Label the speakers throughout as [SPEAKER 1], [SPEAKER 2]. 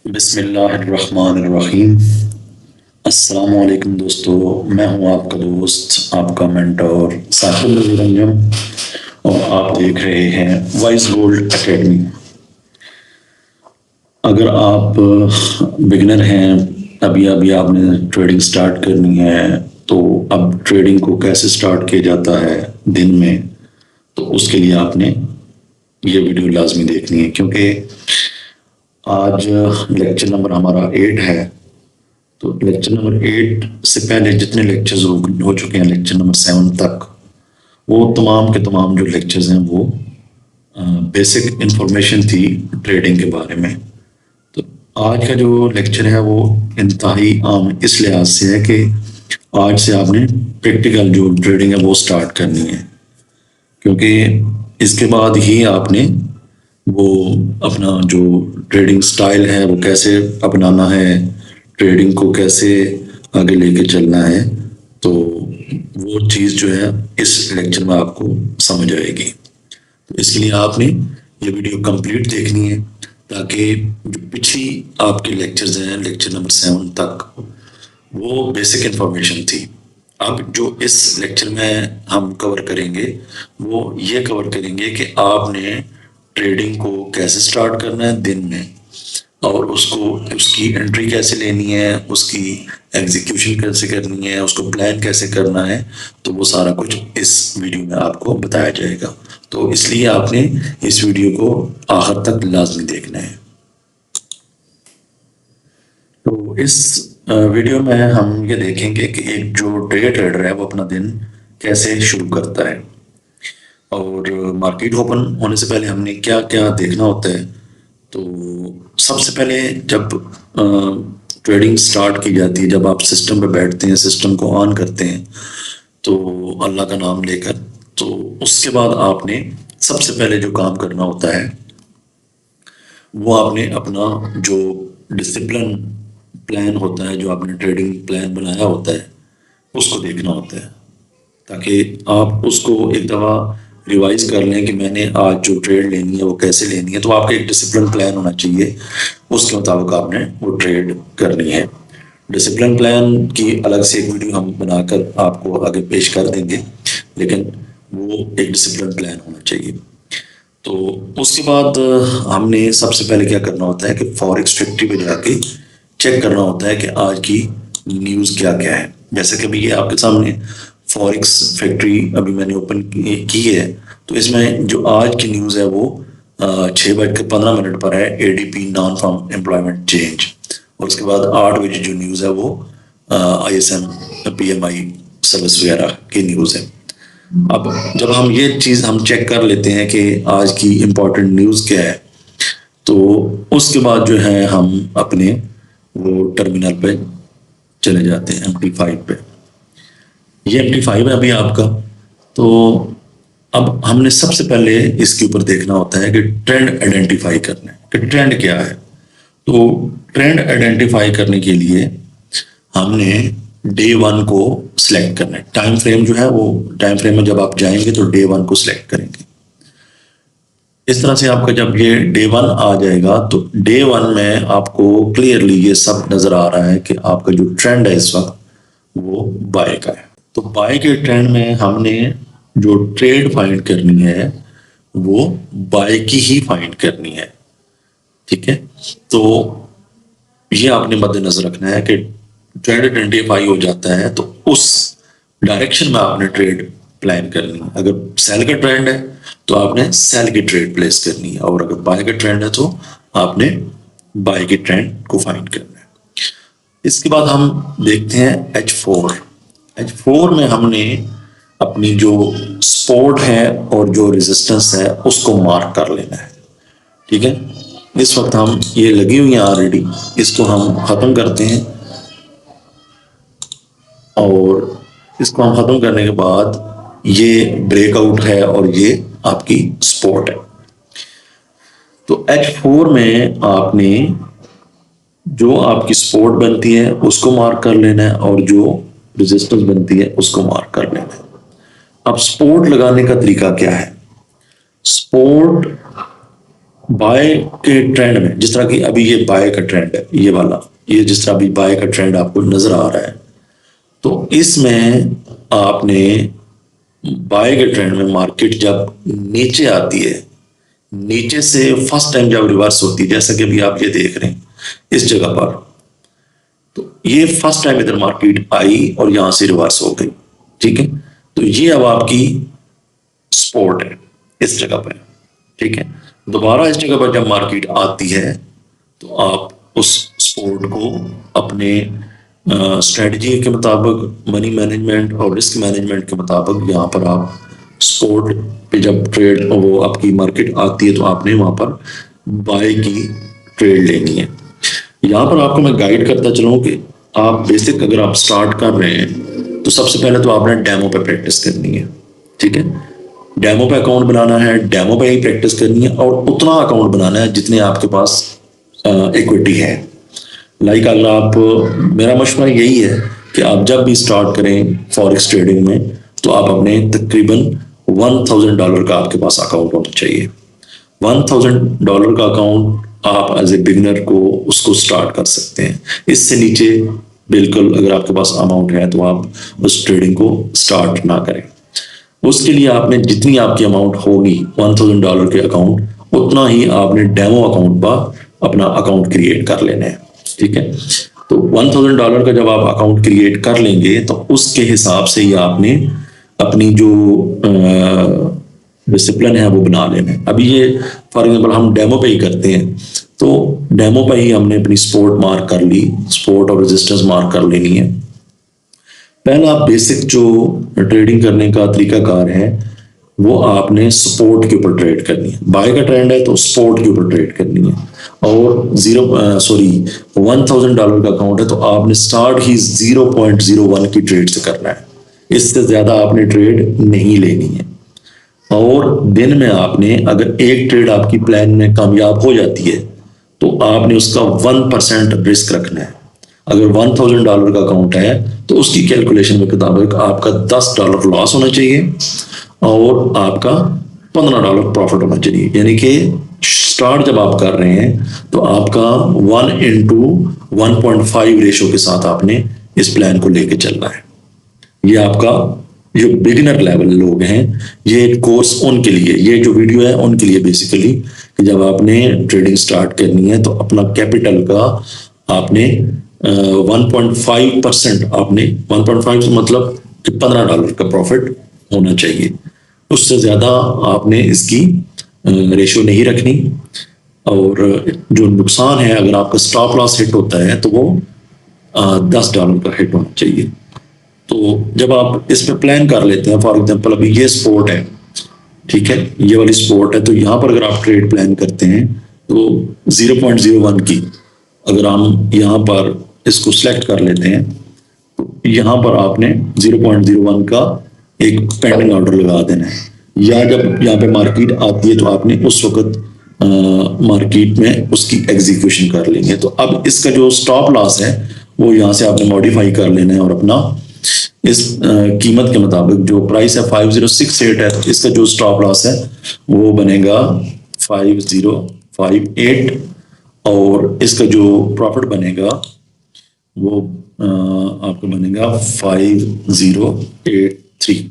[SPEAKER 1] बिस्मिल्लाहिर्रहमानिर्रहीम। अस्सलाम वालेकुम दोस्तों, मैं हूं आपका दोस्त, आपका मेंटोर साकिब निरंजन और आप देख रहे हैं वाइस गोल्ड एकेडमी। अगर आप बिगिनर हैं, अभी अभी आपने ट्रेडिंग स्टार्ट करनी है, तो अब ट्रेडिंग को कैसे स्टार्ट किया जाता है दिन में, तो उसके लिए आपने ये वीडियो लाजमी देखनी है, क्योंकि आज लेक्चर नंबर हमारा 8 है। तो लेक्चर नंबर 8 से पहले जितने लेक्चर्स हो चुके हैं लेक्चर नंबर 7 तक, वो तमाम के तमाम जो लेक्चर्स हैं वो बेसिक इंफॉर्मेशन थी ट्रेडिंग के बारे में। तो आज का जो लेक्चर है वो इंतहाई आम इस लिहाज से है कि आज से आपने प्रैक्टिकल जो ट्रेडिंग है वो स्टार्ट करनी है, क्योंकि इसके बाद ही आपने वो अपना जो ट्रेडिंग स्टाइल है वो कैसे अपनाना है, ट्रेडिंग को कैसे आगे लेके चलना है, तो वो चीज़ जो है इस लेक्चर में आपको समझ आएगी। तो इसके लिए आपने ये वीडियो कंप्लीट देखनी है, ताकि जो पिछली आपके लेक्चर्स हैं लेक्चर नंबर 7 तक, वो बेसिक इंफॉर्मेशन थी। अब जो इस लेक्चर में हम कवर करेंगे वो ये कवर करेंगे कि आपने ट्रेडिंग को कैसे स्टार्ट करना है दिन में, और उसको उसकी एंट्री कैसे लेनी है, उसकी एग्जीक्यूशन कैसे करनी है, उसको प्लान कैसे करना है, तो वो सारा कुछ इस वीडियो में आपको बताया जाएगा। तो इसलिए आपने इस वीडियो को आखिर तक लाजमी देखना है। तो इस वीडियो में हम ये देखेंगे कि एक जो डे ट्रेडर है वो अपना दिन कैसे शुरू करता है, और मार्केट ओपन होने से पहले हमने क्या क्या देखना होता है। तो सबसे पहले जब ट्रेडिंग स्टार्ट की जाती है, जब आप सिस्टम पे बैठते हैं, सिस्टम को ऑन करते हैं, तो अल्लाह का नाम लेकर, तो उसके बाद आपने सबसे पहले जो काम करना होता है वो आपने अपना जो डिसिप्लिन प्लान होता है, जो आपने ट्रेडिंग प्लान बनाया होता है, उसको देखना होता है, ताकि आप उसको एक दफ़ा रिवाइज कर लें कि मैंने आज जो ट्रेड लेनी है वो कैसे लेनी है। तो आपका एक डिसिप्लिन प्लान होना चाहिए, उसके मुताबिक आपने वो ट्रेड करनी है। डिसिप्लिन प्लान की अलग से एक वीडियो हम बनाकर आपको आगे पेश कर देंगे, लेकिन वो एक डिसिप्लिन प्लान होना चाहिए। तो उसके बाद हमने सबसे पहले क्या करना होता है कि फॉरेक्स फैक्ट्री पे जाके चेक करना होता है कि आज की न्यूज़ क्या क्या है। जैसे कि अभी ये आपके सामने फॉरेक्स फैक्ट्री अभी मैंने ओपन की है, तो इसमें जो आज की न्यूज़ है वो 6:15 पर है, ADP non farm employment change. और उसके बाद 8 बजे जो न्यूज़ है वो आईएसएम पीएमआई सर्विस वगैरह की न्यूज़ है। अब जब हम ये चीज़ हम चेक कर लेते हैं कि आज की इम्पोर्टेंट न्यूज़ क्या है, तो उसके बाद जो है हम अपने वो टर्मिनल पे चले जाते हैं, MT5 पे। ये MT5 है अभी आपका। तो अब हमने सबसे पहले इसके ऊपर देखना होता है कि ट्रेंड आइडेंटिफाई करना है कि ट्रेंड क्या है। तो ट्रेंड आइडेंटिफाई करने के लिए हमने डे 1 को सिलेक्ट करना है। टाइम फ्रेम जो है वो टाइम फ्रेम में जब आप जाएंगे तो डे 1 को सिलेक्ट करेंगे। इस तरह से आपका जब ये डे 1 आ जाएगा तो डे 1 में आपको क्लियरली ये सब नजर आ रहा है कि आपका जो ट्रेंड है इस वक्त वो बाय का है। तो बाय के ट्रेंड में हमने जो ट्रेड फाइंड करनी है वो बाय की ही फाइंड करनी है, ठीक है। तो ये आपने मद्देनजर रखना है कि ट्रेंड आइडेंटिफाई हो जाता है तो उस डायरेक्शन में आपने ट्रेड प्लान करनी है। अगर सेल का ट्रेंड है तो आपने सेल की ट्रेड प्लेस करनी है, और अगर बाय का ट्रेंड है तो आपने बाय के ट्रेंड को फाइंड करना है। इसके बाद हम देखते हैं H4 में हमने अपनी जो सपोर्ट है और जो रेजिस्टेंस है उसको मार्क कर लेना है, ठीक है। इस वक्त हम ये लगी हुई है ऑलरेडी, इसको हम खत्म करते हैं, और इसको हम खत्म करने के बाद ये ब्रेकआउट है और ये आपकी सपोर्ट है। तो H4 में आपने जो आपकी सपोर्ट बनती है उसको मार्क कर लेना है, और जो रेजिस्टेंस बनती है उसको मार्क कर लेना है। अब सपोर्ट लगाने का तरीका क्या है? सपोर्ट बाय के ट्रेंड में, जिस तरह की अभी ये बाय का ट्रेंड है, ये वाला, ये जिस तरह अभी बाय का ट्रेंड आपको नजर आ रहा है, तो इसमें आपने बाय के ट्रेंड में मार्केट जब नीचे आती है, नीचे से फर्स्ट टाइम जब रिवर्स होती है, जैसा कि अभी आप ये देख रहे हैं इस जगह पर, तो ये फर्स्ट टाइम इधर मार्केट आई और यहां से रिवर्स हो गई। ठीक है, तो ये अब आपकी सपोर्ट है इस जगह पर। ठीक है, दोबारा इस जगह पर जब मार्केट आती है तो आप उस सपोर्ट को अपने स्ट्रेटजी के मुताबिक, मनी मैनेजमेंट और रिस्क मैनेजमेंट के मुताबिक, यहाँ पर आप सपोर्ट पे जब ट्रेड वो आपकी मार्केट आती है तो आपने वहां पर बाय की ट्रेड लेनी है। यहाँ पर आपको मैं गाइड करता चलूँ कि आप बेसिक अगर आप स्टार्ट कर रहे हैं तो सबसे पहले तो आपने डेमो पे प्रैक्टिस करनी है। ठीक है, डेमो पे अकाउंट बनाना है, डेमो पे ही प्रैक्टिस करनी है और उतना अकाउंट बनाना है जितने आपके पास इक्विटी है। लाइक अगर आप, मेरा मशवरा यही है कि आप जब भी स्टार्ट करें फॉरेक्स ट्रेडिंग में तो आप अपने तकरीबन $1000 का आपके पास अकाउंट होना चाहिए। $1000 का अकाउंट आप एज ए बिगिनर को उसको स्टार्ट कर सकते हैं। इससे नीचे बिल्कुल अगर आपके पास अमाउंट है तो आप उस ट्रेडिंग को स्टार्ट ना करें। उसके लिए आपने जितनी आपकी अमाउंट होगी $1000 के अकाउंट, उतना ही आपने डेमो अकाउंट पर अपना अकाउंट क्रिएट कर लेना है। ठीक है, तो $1000 का जब आप अकाउंट क्रिएट कर लेंगे तो उसके हिसाब से ही आपने अपनी जो डिसिप्लिन है वो बना लेना है। अभी ये फॉर एग्जांपल हम डेमो पे ही करते हैं, तो डेमो पे ही हमने अपनी सपोर्ट मार्क कर ली, सपोर्ट और रेजिस्टेंस मार्क कर लेनी है। पहला बेसिक जो ट्रेडिंग करने का तरीकाकार है वो आपने सपोर्ट के ऊपर ट्रेड करनी है। बाय का ट्रेंड है तो सपोर्ट के ऊपर ट्रेड करनी है। और $1000 का अकाउंट है तो आपने स्टार्ट ही 0.01 की ट्रेड से करना है, इससे ज्यादा आपने ट्रेड नहीं लेनी है। और दिन में आपने अगर एक ट्रेड आपकी प्लान में कामयाब हो जाती है तो आपने उसका 1% रिस्क रखना है। अगर $1000 का अकाउंट है तो उसकी कैलकुलेशन के मुताबिक आपका $10 लॉस होना चाहिए और आपका $15 प्रॉफिट होना चाहिए। यानी कि स्टार्ट जब आप कर रहे हैं तो आपका 1:1.5 रेशो के साथ आपने इस प्लान को लेके चलना है। ये आपका जो बिगिनर लेवल लोग हैं, ये कोर्स उनके लिए, ये जो वीडियो है उनके लिए बेसिकली, कि जब आपने ट्रेडिंग स्टार्ट करनी है तो अपना कैपिटल का आपने 1.5% आपने 1.5 मतलब कि $15 का प्रॉफिट होना चाहिए। उससे ज्यादा आपने इसकी रेशियो नहीं रखनी। और जो नुकसान है, अगर आपका स्टॉप लॉस हिट होता है तो वो $10 का हिट होना चाहिए। तो जब आप इस पे प्लान कर लेते हैं, फॉर एग्जांपल अभी ये स्पोर्ट है, ठीक है, ये वाली स्पोर्ट है, तो यहाँ पर अगर आप ट्रेड प्लान करते हैं तो 0.01 की अगर हम यहाँ पर इसको सिलेक्ट कर लेते हैं तो यहाँ पर आपने 0.01 का एक पेंडिंग ऑर्डर लगा देना है। या जब यहाँ पे मार्केट आती है तो आपने उस वक्त मार्केट में उसकी एग्जीक्यूशन कर लेंगे। तो अब इसका जो स्टॉप लॉस है वो यहाँ से आपने मॉडिफाई कर लेना है और अपना इस कीमत के मुताबिक जो प्राइस है 5068 है, तो इसका जो स्टॉप लॉस है वो बनेगा 5058 और इसका जो प्रॉफिट बनेगा वो आपको बनेगा 5083।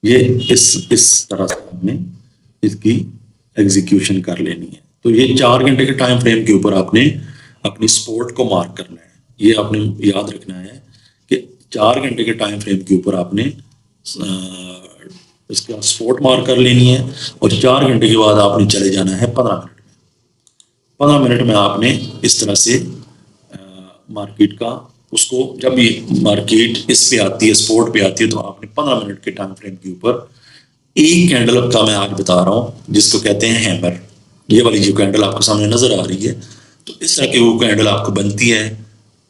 [SPEAKER 1] ये इस तरह से हमने इसकी एग्जीक्यूशन कर लेनी है। तो ये 4 घंटे के टाइम फ्रेम के ऊपर आपने अपनी सपोर्ट को मार्क करना है। ये आपने याद रखना है कि 4 घंटे के टाइम फ्रेम के ऊपर आपने इसका सपोर्ट मार्क कर लेनी है और 4 घंटे के बाद आपने चले जाना है 15 मिनट में। 15 मिनट में आपने इस तरह से मार्केट का उसको, जब भी मार्केट इस पे आती है, सपोर्ट पे आती है, तो आपने 15 मिनट के टाइम फ्रेम के ऊपर एक कैंडल का मैं आज बता रहा हूं जिसको कहते हैं हैमर। ये वाली जो कैंडल आपके सामने नजर आ रही है, तो इस तरह की वो कैंडल आपको बनती है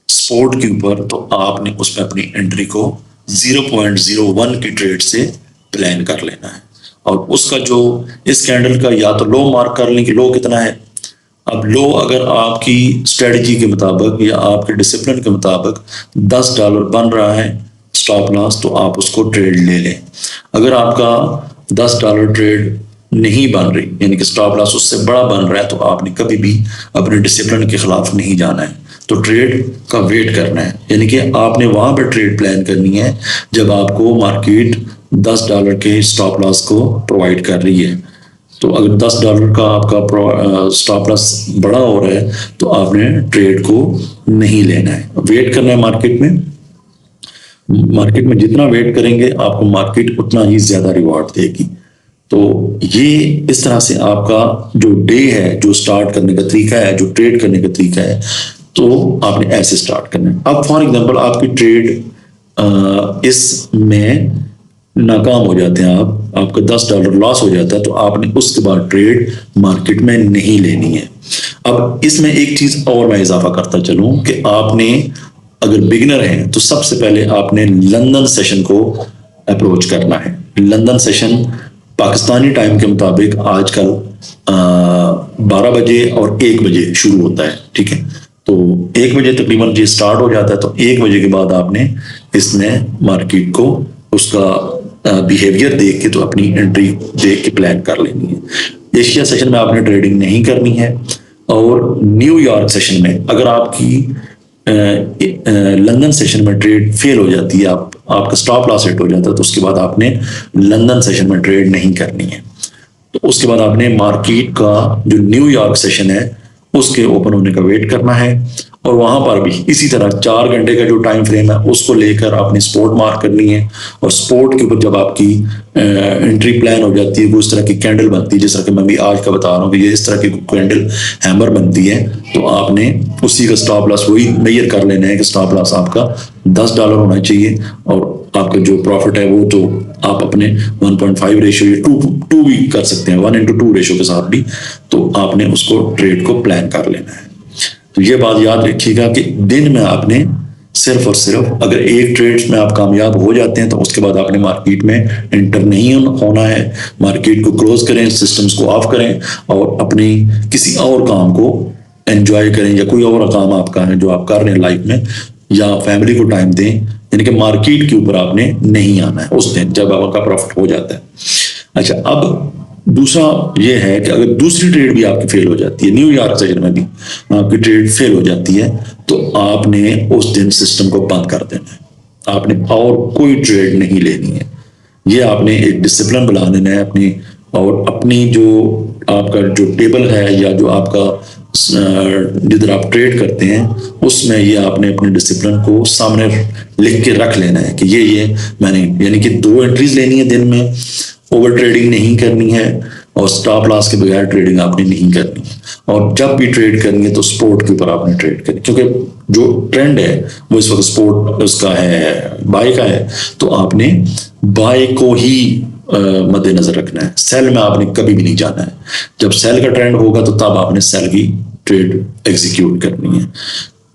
[SPEAKER 1] सपोर्ट के ऊपर, तो आपने उसमें अपनी एंट्री को 0.01 की ट्रेड से प्लान कर लेना है। और उसका जो इस कैंडल का या तो लो मार्क कर लें कि लो कितना है। अब लो अगर आपकी स्ट्रेटजी के मुताबिक या आपके डिसिप्लिन के मुताबिक $10 बन रहा है स्टॉप लॉस, तो आप उसको ट्रेड ले लें। अगर आपका $10 ट्रेड नहीं बन रही, यानी कि स्टॉप लॉस उससे बड़ा बन रहा है, तो आपने कभी भी अपने डिसिप्लिन के खिलाफ नहीं जाना है। तो ट्रेड का वेट करना है, यानी कि आपने वहां पर ट्रेड प्लान करनी है जब आपको मार्केट $10 के स्टॉप लॉस को प्रोवाइड कर रही है। तो अगर $10 का आपका स्टॉप लॉस बड़ा हो रहा है तो आपने ट्रेड को नहीं लेना है, वेट करना है मार्केट में। मार्केट में जितना वेट करेंगे आपको मार्केट उतना ही ज्यादा रिवॉर्ड देगी। तो ये इस तरह से आपका जो डे है, जो स्टार्ट करने का तरीका है, जो ट्रेड करने का तरीका है, तो आपने ऐसे स्टार्ट करना है। अब फॉर एग्जांपल आपकी ट्रेड इसमें नाकाम हो जाते हैं, आपका $10 लॉस हो जाता है, तो आपने उसके बाद ट्रेड मार्केट में नहीं लेनी है। अब इसमें एक चीज और मैं इजाफा करता चलूं कि आपने अगर बिगिनर हैं तो सबसे पहले आपने लंदन सेशन को अप्रोच करना है। लंदन सेशन पाकिस्तानी टाइम के मुताबिक आजकल 12 बजे और 1 बजे शुरू होता है, ठीक है। तो 1 बजे तकरीबन ये स्टार्ट हो जाता है, तो 1 बजे के बाद आपने इसमें मार्केट को उसका बिहेवियर देख के तो अपनी एंट्री देख के प्लान कर लेनी है। एशिया सेशन में आपने ट्रेडिंग नहीं करनी है। और न्यूयॉर्क सेशन में अगर आपकी लंदन सेशन में ट्रेड फेल हो जाती है, आपका स्टॉप लॉस हिट हो जाता है, तो उसके बाद आपने लंदन सेशन में ट्रेड नहीं करनी है। तो उसके बाद आपने मार्केट का जो न्यूयॉर्क सेशन है उसके ओपन होने का वेट करना है। और वहां पर भी इसी तरह 4 घंटे का जो टाइम फ्रेम है उसको लेकर आपने स्पोर्ट मार्क करनी है। और स्पोर्ट के ऊपर जब आपकी एंट्री प्लान हो जाती है, वो इस तरह की कैंडल बनती है, जिस तरह कि मैं भी आज का बता रहा हूँ कि ये इस तरह की कैंडल हैमर बनती है, तो आपने उसी का स्टॉप लॉस वही मेजर कर लेना है कि स्टॉप लॉस आपका $10 होना चाहिए, और आपका जो प्रॉफिट है वो तो आप अपने 1.5 रेशियो या 2 भी कर सकते हैं, 1:2 रेशियो के साथ भी, तो आपने उसको ट्रेड को प्लान कर लेना है। तो ये बात याद रखिएगा कि दिन में आपने सिर्फ और सिर्फ अगर एक ट्रेड में आप कामयाब हो जाते हैं तो उसके बाद आपने मार्केट में एंटर नहीं होना है। मार्केट को क्लोज करें, सिस्टम्स को ऑफ करें और अपनी किसी और काम को एंजॉय करें, या कोई और काम आपका है जो आप कर रहे हैं लाइफ में, या फैमिली को टाइम दें, यानी कि मार्केट के ऊपर आपने नहीं आना है उस दिन जब आपका प्रॉफिट हो जाता है। अच्छा, अब दूसरा ये है कि अगर दूसरी ट्रेड भी आपकी फेल हो जाती है, न्यूयॉर्क सेशन में भी आपकी ट्रेड फेल हो जाती है, तो आपने उस दिन सिस्टम को बंद कर देना है। आपने और कोई ट्रेड नहीं लेनी है। ये आपने एक डिसिप्लिन बना लेना है अपनी, और अपनी जो आपका जो टेबल है या जो आपका जिधर आप ट्रेड करते हैं उसमें ये आपने अपने डिसिप्लिन को सामने लिख के रख लेना है कि ये मैंने, यानी कि 2 एंट्रीज लेनी है दिन में, ओवर ट्रेडिंग नहीं करनी है, और स्टॉप लॉस के बगैर ट्रेडिंग आपने नहीं करनी है। और जब भी ट्रेड करनी है तो स्पोर्ट के ऊपर आपने ट्रेड करनी, क्योंकि जो ट्रेंड है वो इस वक्त स्पोर्ट उसका है, बाय का है, तो आपने बाय को ही मद्देनजर रखना है। सेल में आपने कभी भी नहीं जाना है। जब सेल का ट्रेंड होगा तो तब आपने सेल की ट्रेड एग्जीक्यूट करनी है।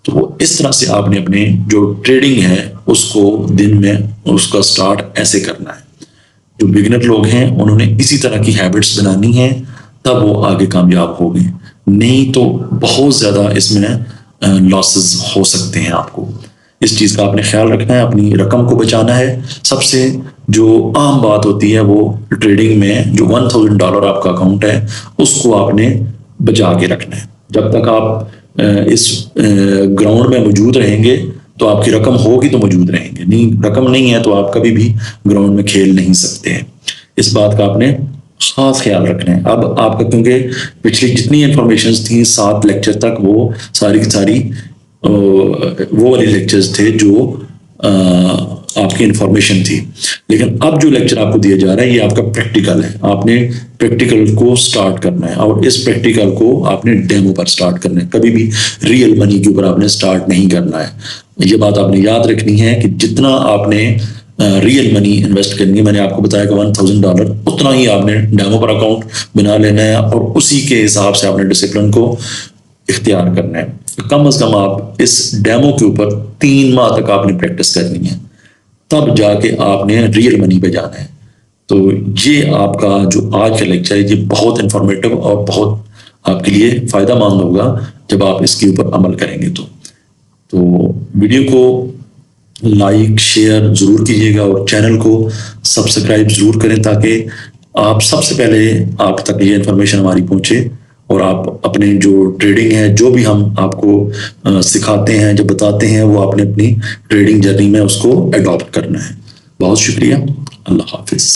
[SPEAKER 1] तो इस तरह से आपने अपने जो ट्रेडिंग है उसको दिन में उसका स्टार्ट ऐसे करना है। जो बिगिनर लोग हैं उन्होंने इसी तरह की हैबिट्स बनानी है, तब वो आगे कामयाब होंगे, नहीं तो बहुत ज्यादा इसमें लॉसेस हो सकते हैं। आपको इस चीज का आपने ख्याल रखना है, अपनी रकम को बचाना है। सबसे जो आम बात होती है वो ट्रेडिंग में जो $1000 आपका अकाउंट है उसको आपने बचा के रखना है। जब तक आप इस ग्राउंड में मौजूद रहेंगे तो आपकी रकम होगी तो मौजूद रहेंगे, नहीं रकम नहीं है तो आप कभी भी ग्राउंड में खेल नहीं सकते हैं। इस बात का आपने खास ख्याल रखना है। अब आपका क्योंकि पिछली जितनी इंफॉर्मेशन थी 7 लेक्चर तक, वो सारी की सारी वो वाले लेक्चर्स थे जो आपकी इंफॉर्मेशन थी, लेकिन अब जो लेक्चर आपको दिया जा रहा है ये आपका प्रैक्टिकल है। आपने प्रैक्टिकल को स्टार्ट करना है और इस प्रैक्टिकल को आपने डेमो पर स्टार्ट करना है, कभी भी रियल मनी के ऊपर आपने स्टार्ट नहीं करना है। ये बात आपने याद रखनी है कि जितना आपने रियल मनी इन्वेस्ट करनी है, मैंने आपको बताया कि $1000, उतना ही आपने डेमो पर अकाउंट बना लेना है और उसी के हिसाब से आपने डिसिप्लिन को इख्तियार करना है। कम से कम आप इस डेमो के ऊपर 3 माह तक आपने प्रैक्टिस करनी है, तब जाके आपने रियल मनी पे जाना है। तो ये आपका जो आज का लेक्चर है ये बहुत इंफॉर्मेटिव और बहुत आपके लिए फायदा मंद होगा जब आप इसके ऊपर अमल करेंगे। तो वीडियो को लाइक शेयर जरूर कीजिएगा और चैनल को सब्सक्राइब जरूर करें ताकि आप सबसे पहले आप तक ये इन्फॉर्मेशन हमारी पहुंचे और आप अपने जो ट्रेडिंग है, जो भी हम आपको सिखाते हैं, जो बताते हैं, वो आपने अपनी ट्रेडिंग जर्नी में उसको अडॉप्ट करना है। बहुत शुक्रिया। अल्लाह हाफिज।